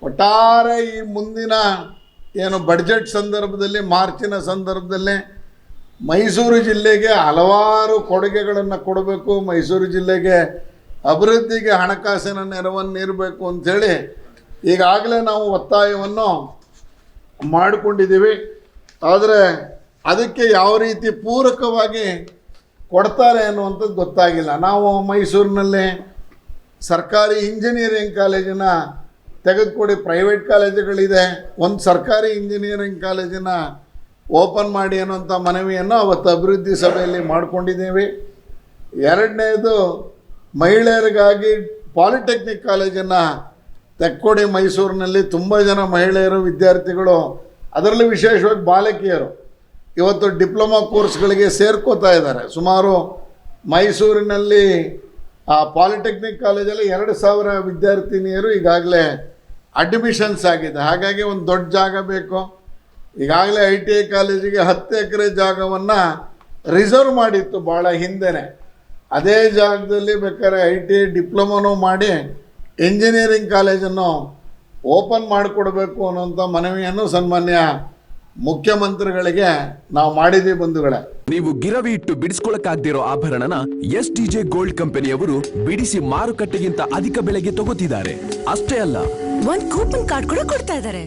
ಒಟ್ಟಾರೆ ಈ ಮುಂದಿನ ಏನು ಬಡ್ಜೆಟ್ ಸಂದರ್ಭದಲ್ಲಿ ಮಾರ್ಚಿನ ಸಂದರ್ಭದಲ್ಲಿ ಮೈಸೂರು ಜಿಲ್ಲೆಗೆ ಹಲವಾರು ಕೊಡುಗೆಗಳನ್ನು ಕೊಡಬೇಕು, ಮೈಸೂರು ಜಿಲ್ಲೆಗೆ ಅಭಿವೃದ್ಧಿಗೆ ಹಣಕಾಸಿನ ನೆರವನ್ನು ನೀಡಬೇಕು ಅಂಥೇಳಿ ಈಗಾಗಲೇ ನಾವು ಒತ್ತಾಯವನ್ನು ಮಾಡಿಕೊಂಡಿದ್ದೀವಿ. ಆದರೆ ಅದಕ್ಕೆ ಯಾವ ರೀತಿ ಪೂರಕವಾಗಿ ಕೊಡ್ತಾರೆ ಅನ್ನುವಂಥದ್ದು ಗೊತ್ತಾಗಿಲ್ಲ. ನಾವು ಮೈಸೂರಿನಲ್ಲಿ ಸರ್ಕಾರಿ ಇಂಜಿನಿಯರಿಂಗ್ ಕಾಲೇಜಿನ ತೆಗೆದುಕೊಡಿ, ಪ್ರೈವೇಟ್ ಕಾಲೇಜುಗಳಿದೆ, ಒಂದು ಸರ್ಕಾರಿ ಇಂಜಿನಿಯರಿಂಗ್ ಕಾಲೇಜಿನ ಓಪನ್ ಮಾಡಿ ಅನ್ನೋಂಥ ಮನವಿಯನ್ನು ಅವತ್ತು ಅಭಿವೃದ್ಧಿ ಸಭೆಯಲ್ಲಿ ಮಾಡಿಕೊಂಡಿದ್ದೇವೆ. ಎರಡನೇದು ಮಹಿಳೆಯರಿಗಾಗಿ ಪಾಲಿಟೆಕ್ನಿಕ್ ಕಾಲೇಜನ್ನು ತೆಕ್ಕೊಡಿ. ಮೈಸೂರಿನಲ್ಲಿ ತುಂಬ ಜನ ಮಹಿಳೆಯರು ವಿದ್ಯಾರ್ಥಿಗಳು, ಅದರಲ್ಲಿ ವಿಶೇಷವಾಗಿ ಬಾಲಕಿಯರು ಇವತ್ತು ಡಿಪ್ಲೊಮಾ ಕೋರ್ಸ್ಗಳಿಗೆ ಸೇರ್ಕೋತಾ ಇದ್ದಾರೆ. ಸುಮಾರು ಮೈಸೂರಿನಲ್ಲಿ ಆ ಪಾಲಿಟೆಕ್ನಿಕ್ ಕಾಲೇಜಲ್ಲಿ 2000 ವಿದ್ಯಾರ್ಥಿನಿಯರು ಈಗಾಗಲೇ ಅಡ್ಮಿಷನ್ಸ್ ಆಗಿದೆ. ಹಾಗಾಗಿ ಒಂದು ದೊಡ್ಡ ಜಾಗ ಬೇಕು. ಈಗಾಗಲೇ ITI ಕಾಲೇಜಿಗೆ 10 ಎಕರೆ ಜಾಗವನ್ನು ರಿಸರ್ವ್ ಮಾಡಿತ್ತು ಭಾಳ ಹಿಂದೆನೇ. ಅದೇ ಜಾಗದಲ್ಲಿ ಬೇಕಾದ್ರೆ ITI ಡಿಪ್ಲೊಮೊನೂ ಮಾಡಿ ಇಂಜಿನಿಯರಿಂಗ್ ಕಾಲೇಜನ್ನು ಓಪನ್ ಮಾಡಿಕೊಡ್ಬೇಕು ಅನ್ನೋಂಥ ಮನವಿಯನ್ನು ಸನ್ಮಾನ್ಯ ಮುಖ್ಯಮಂತ್ರಿಗಳಿಗೆ ನಾವು ಮಾಡಿದ್ದೀವಿ ಬಂಧುಗಳೇ. ನೀವು ಗಿರವಿ ಇಟ್ಟು ಬಿಡಿಸ್ಕೊಳಕ್ಕಾಗ್ದಿರೋ ಆಭರಣನ STJ ಗೋಲ್ಡ್ ಕಂಪನಿಯವರು ಬಿಡಿಸಿ ಮಾರುಕಟ್ಟೆಗಿಂತ ಅಧಿಕ ಬೆಲೆಗೆ ತಗೋತಿದ್ದಾರೆ. ಅಷ್ಟೇ ಅಲ್ಲ, ಒಂದು ಕೂಪನ್ ಕಾರ್ಡ್ ಕೂಡ ಕೊಡ್ತಾ ಇದ್ದಾರೆ.